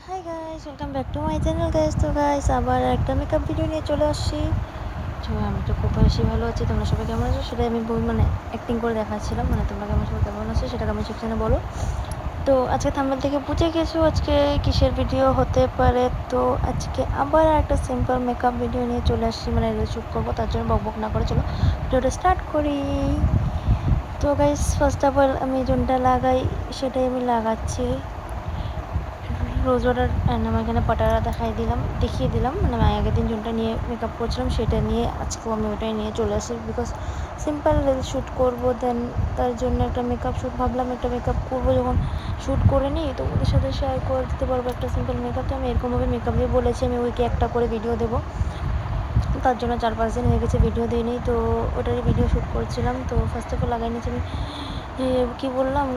Hi guys, welcome back to my channel guys. তো guys আবার একটা মেকআপ ভিডিও নিয়ে চলে আসছি। তো আমি তো খুব বেশি ভালো আছি, তোমরা সবাই কেমন আছো সেটাই আমি অ্যাক্টিং করে দেখাচ্ছিলাম। তোমরা কেমন আছো সেটা কমেন্ট সেকশনে বলো। তো আজকে থাম্বনেল থেকে বুঝে গেছো আজকে কিসের ভিডিও হতে পারে। তো আজকে আবার একটা সিম্পল মেকআপ ভিডিও নিয়ে চলে আসছি, রিল শ্যুট করবো। তার জন্য বকবক না করে চলো ভিডিওটা স্টার্ট করি। তো গাইস ফার্স্ট অফ অল আমি যোনটা লাগাই সেটাই আমি লাগাচ্ছি। রোজ ওয়াটার আমার এখানে পাটারা দেখিয়ে দিলাম। আমি আগের দিন যোনটা নিয়ে মেকআপ করছিলাম সেটা নিয়ে আজকেও আমি ওটাই নিয়ে চলে আসি, বিকজ সিম্পল রিল শ্যুট করবো। দেন তার জন্য একটা মেকআপ শ্যুট ভাবলাম, একটা মেকআপ করবো যখন শ্যুট করে নিই তো ওদের সাথে শেয়ার করে দিতে পারবো একটা সিম্পল মেকআপ। তো আমি এরকমভাবে মেকআপ দিয়ে বলেছি আমি উইকে একটা করে ভিডিও দেবো। তার জন্য 4-5 দিন হয়ে গেছে ভিডিও দিইনি, তো ওটারই ভিডিও শ্যুট করছিলাম। তো ফার্স্ট অফ অল লাগাই নিয়েছি আমি কী বললাম,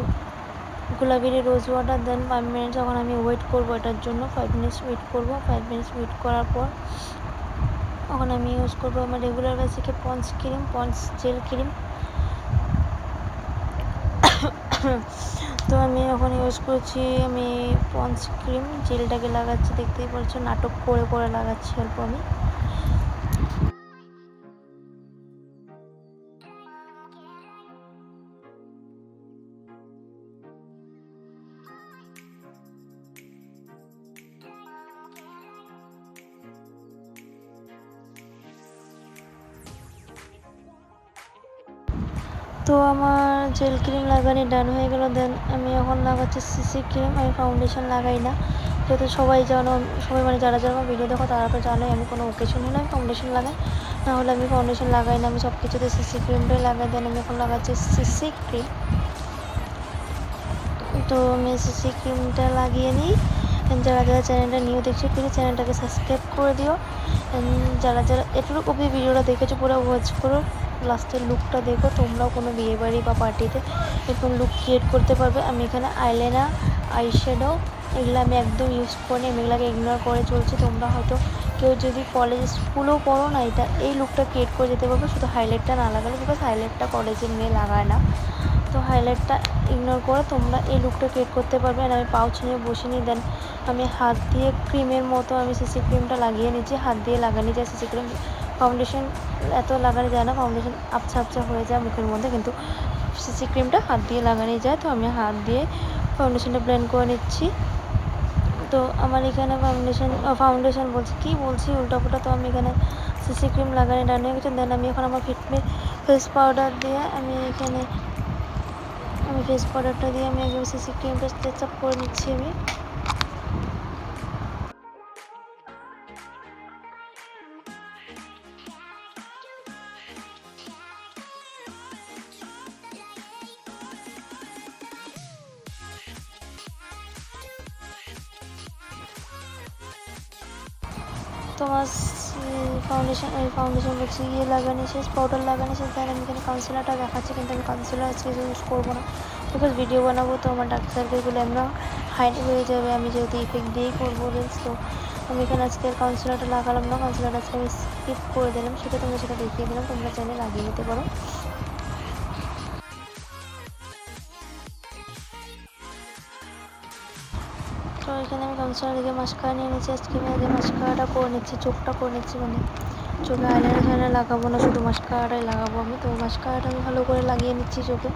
গোলাপির রোজ ওয়াটার। দেন 5 মিনিটস যখন আমি ওয়েট করবো এটার জন্য 5 মিনিটস ওয়েট করবো। 5 মিনিটস ওয়েট করার পর তখন আমি ইউজ করবো আমার রেগুলার বেসিকে পন্স জেল ক্রিম। তো আমি এখন ইউজ করছি আমি পন্স ক্রিম জেলটাকে লাগাচ্ছি, দেখতেই পাচ্ছ নাটক করে করে লাগাচ্ছি অল্প আমি। তো আমার জেল ক্রিম লাগানি ডান হয়ে গেল। দেন আমি এখন লাগাচ্ছি সিসি ক্রিম। আমি ফাউন্ডেশন লাগাই না, যেহেতু সবাই জানো, সবাই যারা যারা আমার ভিডিও দেখো তারা তো জানোই আমি কোনো ওকেশন হলে আমি ফাউন্ডেশন লাগাই, না হলে আমি ফাউন্ডেশন লাগাই না। আমি সব কিছুতে সিসি ক্রিমটাই লাগাই। দেন আমি এখন লাগাচ্ছি সিসি ক্রিম। তো আমি সিসি ক্রিমটা লাগিয়ে নিই। যারা যারা চ্যানেলটা নিয়ে দেখছো প্লিজ চ্যানেলটাকে সাবস্ক্রাইব করে দিও। যারা যারা এটুকু অবধি ভিডিওটা দেখেছো পুরো ওয়াচ করো, লাস্টের লুকটা দেখো। তোমরাও কোনো বিয়ে বাড়ি বা পার্টিতে এরকম লুক ক্রিয়েট করতে পারবে। আমি এখানে আইলাইনার, আইশ্যাডো এগুলো আমি একদম ইউজ করি, আমি এগুলোকে ইগনোর করে চলছি। তোমরা হয়তো কেউ যদি কলেজ স্কুলেও পড়ো না, এই লুকটা ক্রিয়েট করে যেতে পারবে শুধু হাইলাইটটা না লাগালে, বিকজ হাইলাইটটা কলেজের মেয়ে লাগায় না। তো হাইলাইটটা ইগনোর করে তোমরা এই লুকটা ক্রিয়েট করতে পারবে। আর আমি পাউচ নিয়ে বসে নিই। দেন আমি হাত দিয়ে ক্রিমের মতো আমি সিসি ক্রিমটা লাগিয়ে নিচ্ছি, হাত দিয়ে লাগানো যায় সিসি ক্রিম। ফাউন্ডেশন এত লাগানো যায় না, ফাউন্ডেশন আবছা আবছা হয়ে যায় মুখের মধ্যে, কিন্তু সিসি ক্রিমটা হাত দিয়ে লাগানো যায়। তো আমি হাত দিয়ে ফাউন্ডেশনটা ব্লেন্ড করে নিচ্ছি। তো আমার এখানে ফাউন্ডেশন বলছি উল্টাপুল্টা। তো আমি এখানে সিসি ক্রিম লাগানো ডান হয়ে গেছে। দেন আমি এখন আমার ফেস পাউডার দিয়ে আমি ফেস পাউডারটা দিয়ে আমি একদম সিসি ক্রিমটা স্ট্রেচ আপ করে নিচ্ছি আমি। তোমার ফাউন্ডেশন বলছি লাগানো শেষ, পাউডার লাগানো শেষ। দেন আমি এখানে কনসিলারটা দেখাচ্ছি, কিন্তু আমি কনসিলার আজকে ইউজ করবো না, বিকজ ভিডিও বানাবো। তো আমার ডার্ক সার্কেলগুলো এমন হাইড হয়ে যাবে, আমি যেহেতু ইফেক্ট দিয়েই করবো রিলস। তো আমি এখানে আজকে কনসিলারটা লাগালাম না, কনসিলারটা আজকে আমি স্কিপ করে দিলাম, সেটা দেখিয়ে দিলাম। তোমরা চাইলে লাগিয়ে নিতে পারো। তো এখানে আমি কনসিলার দিকে মাস্কারা নিয়ে নিচ্ছি। আজকে আমি আগে মাস্কারাটা করে নিচ্ছি, চোখটা করে নিচ্ছি। চোখে আইলাইনার লাগাবো না, শুধু মাস্কারাটাই লাগাবো আমি। তো মাস্কারাটা আমি ভালো করে লাগিয়ে নিচ্ছি চোখে।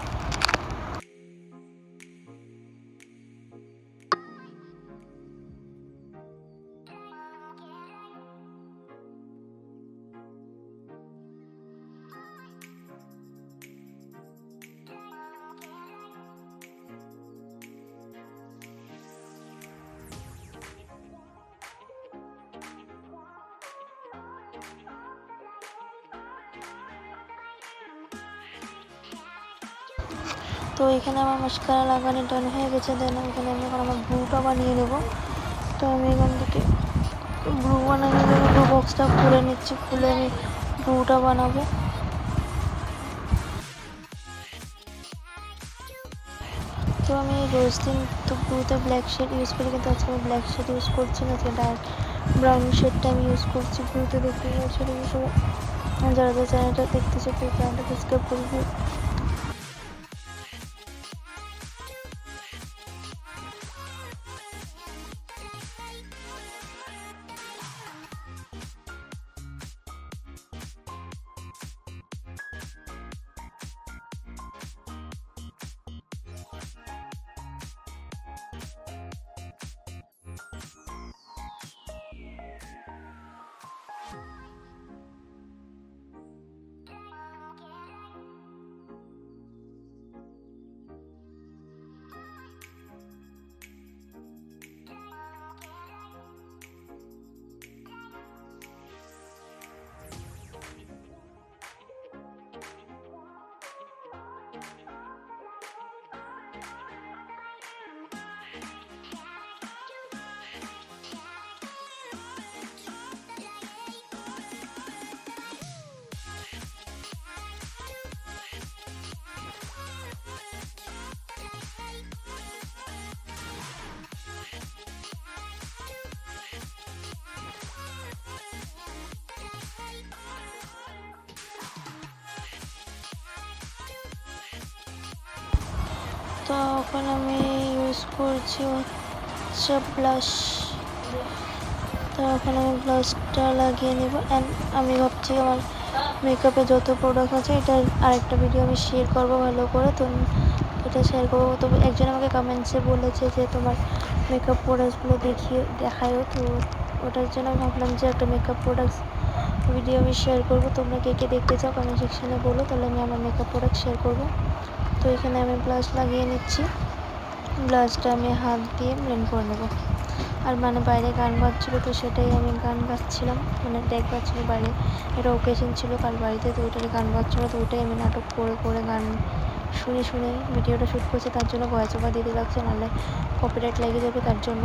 তো এখানে আমার মাস্কারা লাগানো ডান হয়ে গেছে। দেন এখানে আমি এখন আমার ব্রুটা বানিয়ে নেবো। তো আমি এখান থেকে ব্রু বানিয়ে নেবো, ব্রু বক্সটা খুলে নিচ্ছি, খুলে আমি ব্রুটা বানাবো। তো আমি রোজ দিন তো ব্রুতে ব্ল্যাক শেড ইউজ করি, কিন্তু আজকে আমি ব্ল্যাক শেড ইউজ করছি না, আজকে ডার্ক ব্রাউন শেডটা আমি ইউজ করছি ব্রুতে। দেখতে পাচ্ছি যারা যারা চ্যানেলটা দেখতেছে প্লিজ চ্যানেলটা সাবস্ক্রাইব করবে। তো এখন আমি ইউজ করছি হচ্ছে ব্লাশ। তো এখন আমি ব্লাশটা লাগিয়ে নেব। অ্যান্ড আমি ভাবছি আমার মেকআপে যত প্রোডাক্ট আছে এটার আরেকটা ভিডিও আমি শেয়ার করবো ভালো করে। তো এটা শেয়ার করবো। তো একজন আমাকে কমেন্টসে বলেছে যে তোমার মেকআপ প্রোডাক্টসগুলো দেখায়ও। তো ওটার জন্য ভাবলাম যে একটা মেকআপ প্রোডাক্টস ভিডিও আমি শেয়ার করবো। তোমরা কে কে দেখতে চাও কমেন্ট সেকশনে বলো, তাহলে আমি আমার মেকআপ প্রোডাক্ট শেয়ার করবো। তো এখানে আমি ব্লাশ লাগিয়ে নিচ্ছি। ব্লাশটা আমি হাত দিয়ে ব্লেন্ড করে নেবো। আর মানে বাইরে গান বাজছিলো, তো সেটাই আমি গান গাচ্ছিলাম, মানে ডেক বাজছিলো বাইরে। এটা ওকেশন ছিল কাল বাড়িতে, তো ওইটারে গান বাজছিলো, তো ওইটাই আমি নাটক করে করে গান শুনে শুনে ভিডিওটা শ্যুট করছি। তার জন্য ভয়েস ওভার দিতে লাগছে, নাহলে কপিরাইট লেগে যাবে তার জন্য।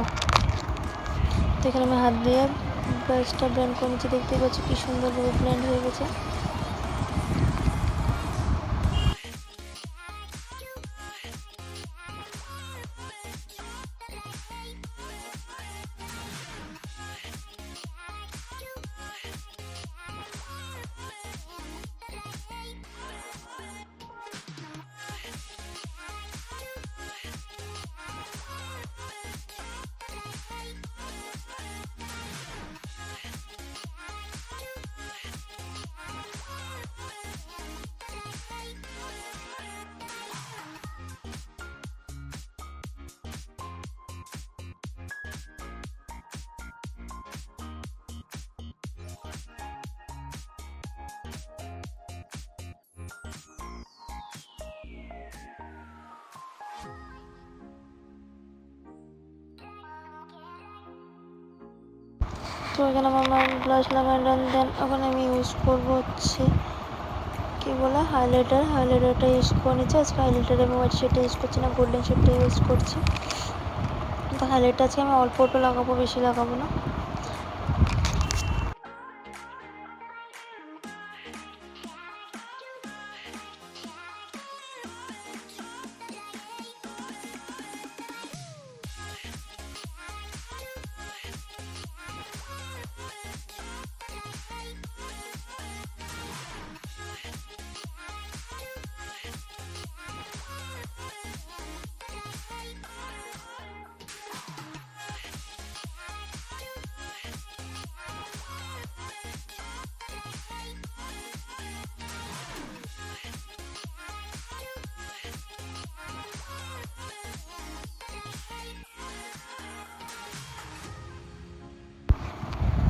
তো এখানে আমি হাত দিয়ে ব্রাশটা ব্লেন্ড করে নিচ্ছি। দেখতেই পাচ্ছি কি সুন্দরভাবে ব্লেন্ড হয়ে গেছে। তো এখানে আমার ব্লাশ লাগানো দেন। ওখানে আমি ইউজ করবো হচ্ছে কী বলে হাইলাইটারটা ইউজ করে নিচ্ছি। আজকে হাইলাইটারে আমি হোয়াইট শেডটা ইউজ করছি না, গোল্ডেন শেডটা ইউজ করছি। তো হাইলাইটটা আজকে আমি অল্প অল্প লাগাবো, বেশি লাগাবো না।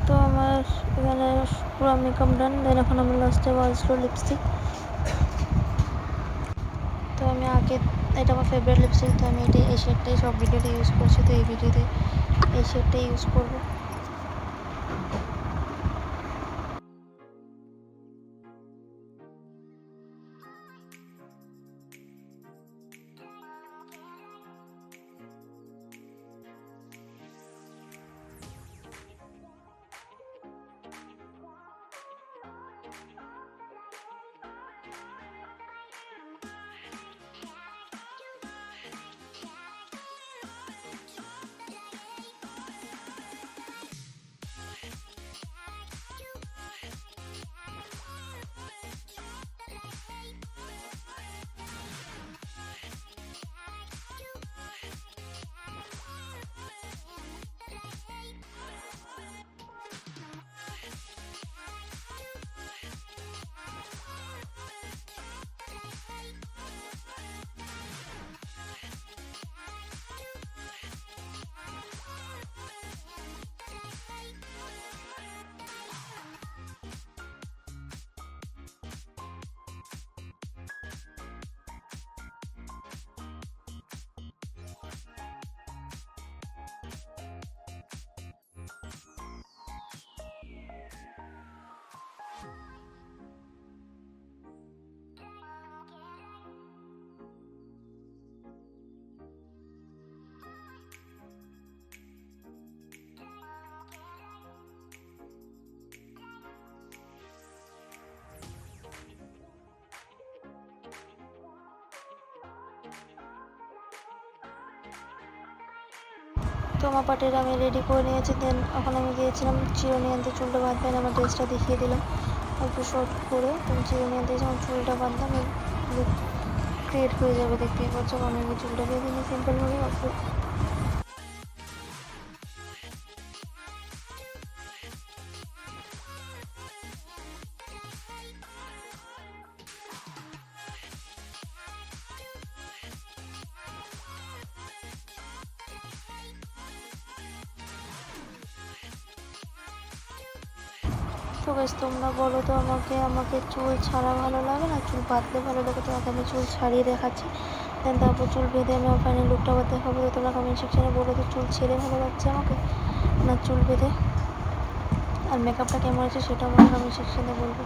তো আমার এখানে পুরো মেকআপ ডান। দেন এখন আমি লাস্টে আসলো লিপস্টিক। তো আমি আগে, এটা আমার ফেভারিট লিপস্টিক, তো আমি এই শেডটাই সব ভিডিওতে ইউজ করছি। তো এই ভিডিওতে এই শেডটাই ইউজ করবো। তো আমার পার্টির আমি রেডি করে নিয়েছি। দেন এখন আমি গিয়েছিলাম চিরুনি আনতে, চুলটা বাঁধবেন। আমার ড্রেসটা দেখিয়ে দিলাম একটু শর্ট করে। তো চিরুনি আনতে আমার চুলটা বাঁধলাম। ক্রিয়েট হয়ে যাবে। দেখতেই পাচ্ছ আমি চুলটা বেঁধে নিই সিম্পলভাবে। তো গাইস তোমরা বলো তো আমাকে চুল ছাড়া ভালো লাগে না চুল বাঁধলে ভালো লাগে? তোমাকে আমি চুল ছাড়িয়ে দেখাচ্ছি, দেন তারপর চুল বেঁধে আমি আমার ফাইনাল লুকটা আবার দেখাবো। তো তোমরা কমেন্ট সেকশানে বলো তো চুল ছেড়ে ভালো লাগছে আমাকে না চুল বেঁধে, আর মেকআপটা কেমন আছে সেটা আমাকে কমেন্ট সেকশানে বলবো।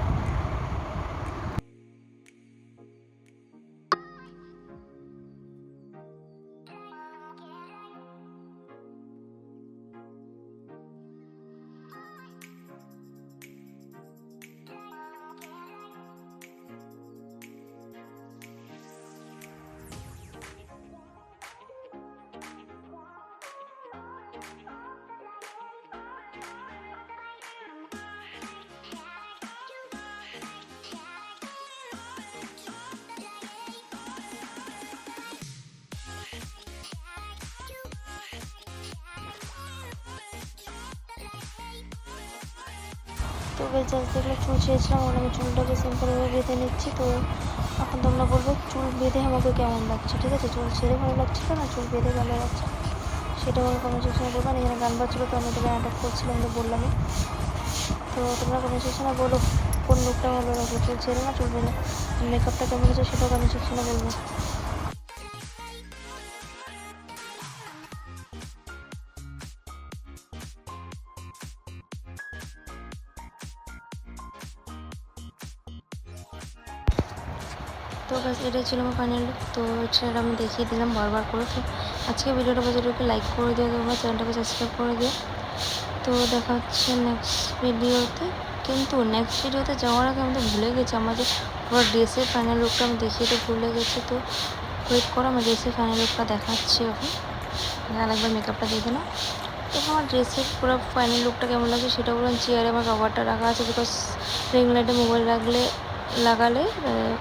তো বেশ জাস্ট দেখলে চুল ছেড়েছিলাম, আর আমি চুলটাকে সিম্পলভাবে বেঁধে নিচ্ছি। তো এখন তোমরা বলবো চুল বেঁধে আমাকে কেমন লাগছে, ঠিক আছে? চুল ছেড়ে ভালো লাগছে না চুল বেঁধে ভালো লাগছে সেটা আমার কমেন্ট সেকশনে বলবেন। এখানে গান বাজছিলো তো আমি তোকে নাটক করছিলাম তো বললামই। তো তোমরা কমেন্ট সেকশনে বলো কোন লুকটা ভালো লাগবে, চুল ছেড়ে না চুল বেঁধে, মেকআপটা কেমন হচ্ছে সেটাও কমেন্ট সেকশনে বলবো। তো ব্যাস এটাই ছিল আমার ফাইনাল লুক। তো সেটা আমি দেখিয়ে দিলাম বারবার করে। তো আজকে ভিডিওটা ভিডিওকে লাইক করে দিও, তোমরা চ্যানেলটাকে সাবস্ক্রাইব করে দিও। তো দেখা হচ্ছে নেক্সট ভিডিওতে। কিন্তু নেক্সট ভিডিওতে যাওয়ার আগে আমি তো ভুলে গেছি আমার যে পুরো ড্রেসের ফাইনাল লুকটা আমি দেখিয়ে তো ভুলে গেছি। তো ওয়েট করো, আমার ড্রেসের ফাইনাল লুকটা দেখাচ্ছি এখন। আরেকবার মেকআপটা দিয়ে দিলাম। তো আমার ড্রেসের পুরো ফাইনাল লুকটা কেমন লাগছে সেটা বললাম। চেয়ারে আমার কভারটা রাখা আছে, বিকজ রিং লাইটে মোবাইল লাগালে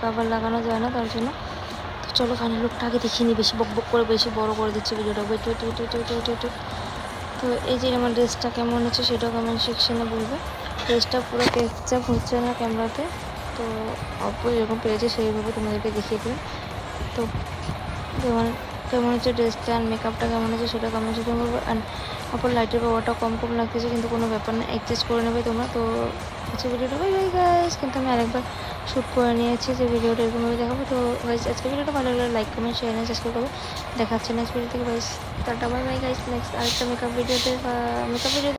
কভার লাগানো যায় না, তার জন্য। তো চলো ফাইনাল লুকটা আগে দেখিয়ে নিই, বেশি বক বক করে বেশি বড় করে দিচ্ছি ভিডিওটা। Wait wait wait wait wait wait wait. তো এই যে আমার ড্রেসটা কেমন হচ্ছে সেটাও কমেন্ট সেকশনে বলবে। ড্রেসটা পুরো ক্যাপচাপ হচ্ছে না ক্যামেরাতে, তো অল্প যেরকম পেরেছে সেইভাবে তোমাদেরকে দেখিয়ে দিলাম। তো যেমন কেমন হচ্ছে ড্রেসটা আর মেকআপটা কেমন হচ্ছে সেটা কমেন্ট সেকশনে বলবো। আর অপর লাইটের পাওয়ারটা কম কম লাগতেছে, কিন্তু কোনো ব্যাপার না, অ্যাডজাস্ট করে নেবে তোমরা। তো আজকে ভিডিওটা বাই বাই গাইস। কিন্তু আমি আরেকবার শ্যুট করে নিয়েছি যে ভিডিওটা এরকমভাবে দেখাবো। তো গাইস আজকে ভিডিওটা ভালো লাগলে like comment share and subscribe করবে। দেখা হচ্ছে নেক্সট ভিডিও থেকে guys. Tata bye bye guys. Next আরেকটা মেকআপ ভিডিওতে